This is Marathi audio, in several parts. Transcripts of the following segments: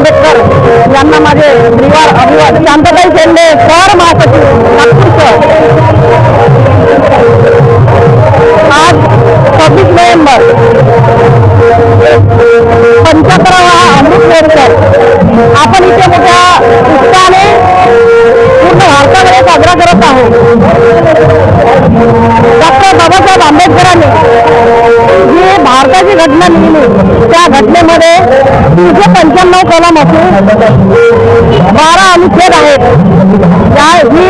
आंबेडकर यांना माझे श्रीवार अभिवादन. शांतताई शेंडे शहर महासचिव नागपूर. आज 26 नोव्हेंबर 75वा अमृत महोत्सव आपण इथे मोठ्या उत्साहाने पूर्ण भारतामध्ये साजरा करत आहोत. डॉक्टर बाबासाहेब आंबेडकरांनी जी भारताची घटना लिहिली त्या घटनेमध्ये 95 कलम असून 12 अनुच्छेद आहेत. ही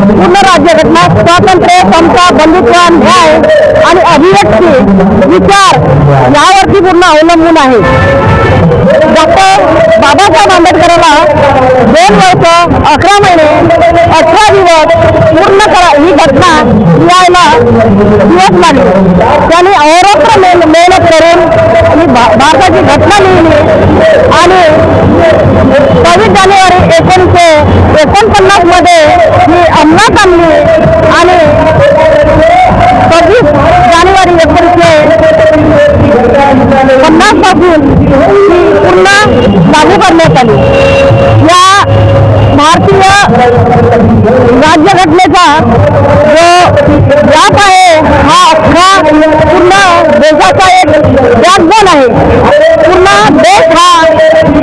पूर्ण राज्यघटना स्वातंत्र्य, समता, बंधुत्व, न्याय आणि अभिव्यक्ती विचार यावरती पूर्ण अवलंबून आहे. डॉक्टर बाबासाहेब आंबेडकरांना 2 वर्ष 11 महिने 18 दिवस पूर्ण ही घटना लिहायला दिवस लागले. त्यांनी अहोरात्र मेहनत करून ही भारताची घटना लिहिली आणि 22 जानेवारी 1949 मध्ये ही अंमलात आणली आणि 26 जानेवारी 1950 पासून ही पूर्ण लागू करण्यात आली. या भारतीय राज्यघटनेचा जो व्याप आहे हा अख्खा पूर्ण देशाचा एक बॅकबोन आहे. पूर्ण देश हा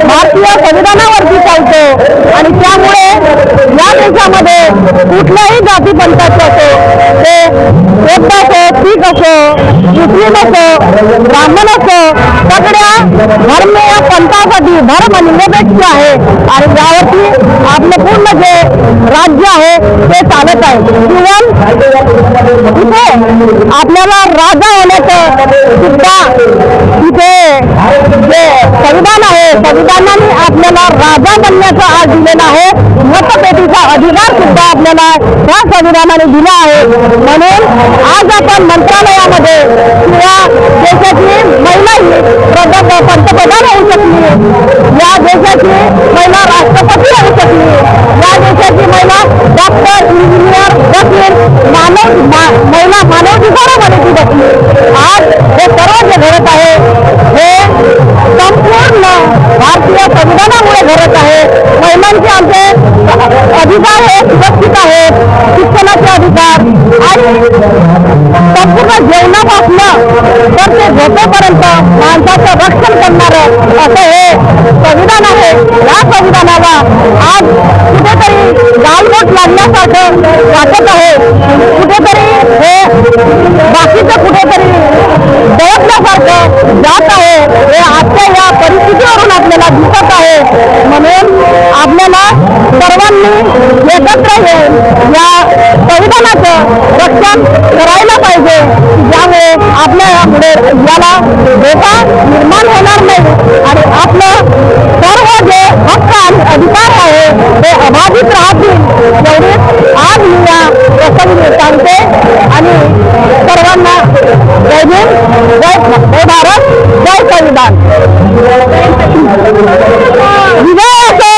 भारतीय संविधानावरती चालतो आणि त्यामुळे या देशामध्ये कुठल्याही जातीपंथाचे असो, ते बौद्ध असो, शीख असो, मुस्लिम असो, ब्राह्मण असो, सगळ्या धर्मीय पंथासाठी धर्मनिरपेक्ष आहे आणि यावरती आपलं पूर्ण जे राज्य आहे ते चालत आहे. इव्हन इथे आपल्याला राजा होण्याचं सुद्धा इथे जे संविधान आहे, संविधानाने आपल्याला राजा बनण्याचा आज दिलेला आहे. मतपेटीचा अधिकार सुद्धा आपल्याला त्या संविधानाने दिला आहे. म्हणून आज आपण मंत्रालयामध्ये किंवा देशाची महिला पंतप्रधान होऊ शकली, या देशाची महिला राष्ट्रपती होऊ शकली, या देशाची महिला डॉक्टर, इंजिनियर, वकील, महिला मानवाधिकारामध्ये ती बसली. आज हे सर्व जे घडत आहे हे संपूर्ण भारतीय संविधानामुळे घडत आहे. महिलांचे आमचे अधिकार हे सुरक्षित आहेत, शिक्षणाचे अधिकार आणि संपूर्ण जेवणापासून तर ते झोपेपर्यंत माणसाचं रक्षण करणारं असं हे संविधान आहे. या संविधानाला आज कुठेतरी गालबोट लागण्यासारखं वाटत आहे, कुठेतरी हे बाकीचं कुठेतरी दळपल्यासारखं जात आहे. हे आजच्या या परिस्थितीवरून आपल्याला दिसत आहे. म्हणून आपल्याला सर्वांनी एकत्र येऊन या संविधानाचं रक्षण करायला पाहिजे, ज्यामुळे आपल्यामुळे याला धोका निर्माण होणार नाही आणि आपलं सर्व जे हक्क आणि अधिकार आहे ते अबाधित राहतील. एवढीच आज मी या प्रसंगी सांगते आणि सर्वांना जय भीम, जय भारत, जय संविधान. विजय असो,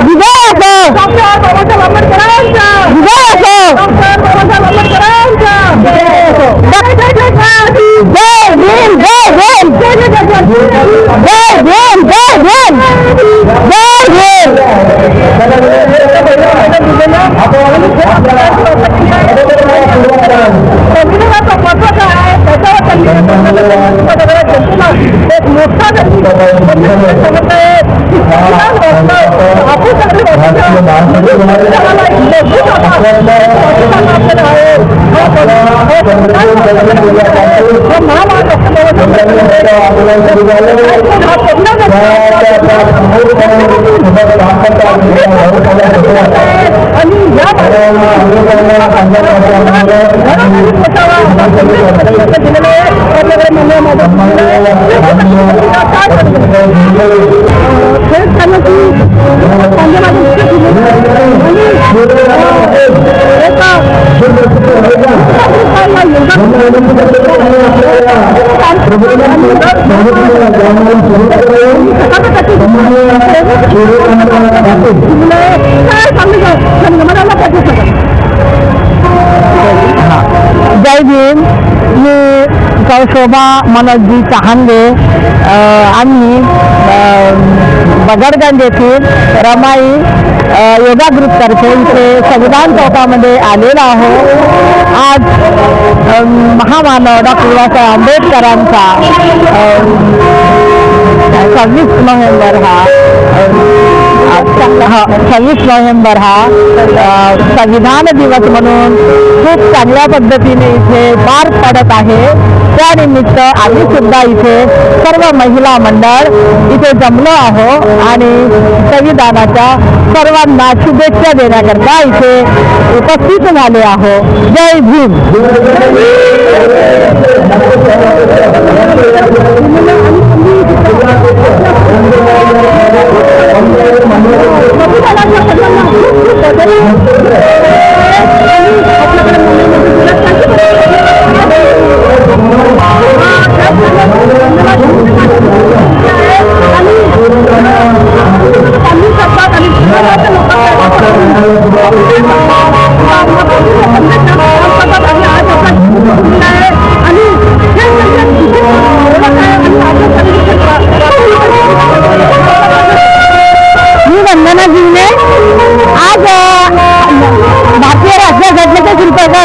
विजय असो, डॉक्टर बाबासाहेब आंबेडकरांचा विजय असो, डॉक्टर बाबासाहेब आंबेडकरांचा जय असो. जय भीम, जय भीम, जय भीम, जय भीम, जय भीम. संविधानाचा महत्व काय आहे त्याच्यावर एक मोठा जय भीम. मी सौ शोभा मनोजजी चहांगे आम्ही बगडगंज येथील रमाई योगा ग्रुपतर्फे इथे संविधान चौकामध्ये आलेलो आहोत. आज महामानव डॉक्टर बाबासाहेब आंबेडकरांचा 26 नोव्हेंबर हा 26 नोव्हेंबर हा संविधान दिवस म्हणून खूप चांगल्या पद्धतीने इथे पार पडत आहे. त्यानिमित्त आम्ही सुद्धा इथे सर्व महिला मंडळ इथे जमलो आहो आणि संविधानाच्या सर्वांना शुभेच्छा देण्याकरता इथे उपस्थित झाले आहो. जय भीम.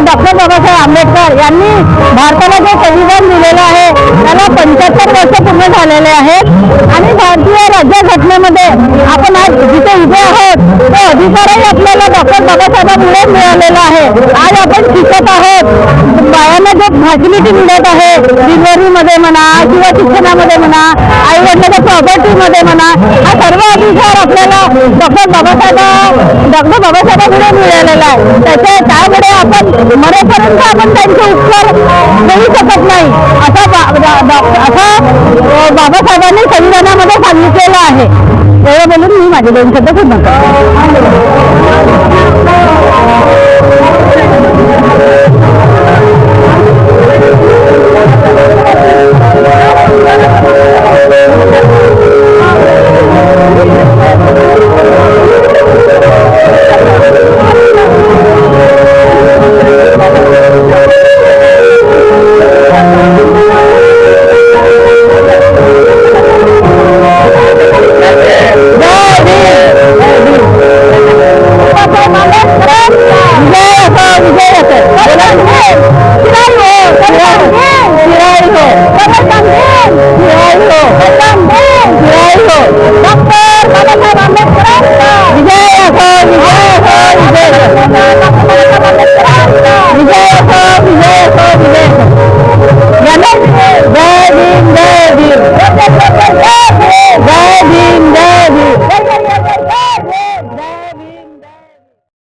डॉक्टर बाबासाहेब आंबेडकर यांनी भारताला जे संविधान दिलेलं आहे त्याला 75 वर्ष पूर्ण झालेले आहेत आणि भारतीय राज्यघटनेमध्ये आपण आज जिथे उभे आहोत तो अधिकारही आपल्याला डॉक्टर बाबासाहेबांमुळे मिळालेला आहे. आज आपण शिकत आहोत, बायांना जे फॅसिलिटी मिळत आहे डिलिव्हरीमध्ये म्हणा किंवा शिक्षणामध्ये म्हणा, आईवडिलांच्या प्रॉपर्टीमध्ये म्हणा, हा सर्व अधिकार आपल्याला डॉक्टर बाबासाहेबांमुळे मिळालेला आहे. त्यामुळे आपण मरेपर्यंत आपण त्यांचे उपचार देऊ शकत नाही असं बाबासाहेबांनी संविधानामध्ये सांगितलेलं आहे. एवढं बोलून मी माझे 2 शब्द पूर्ण जय भीम.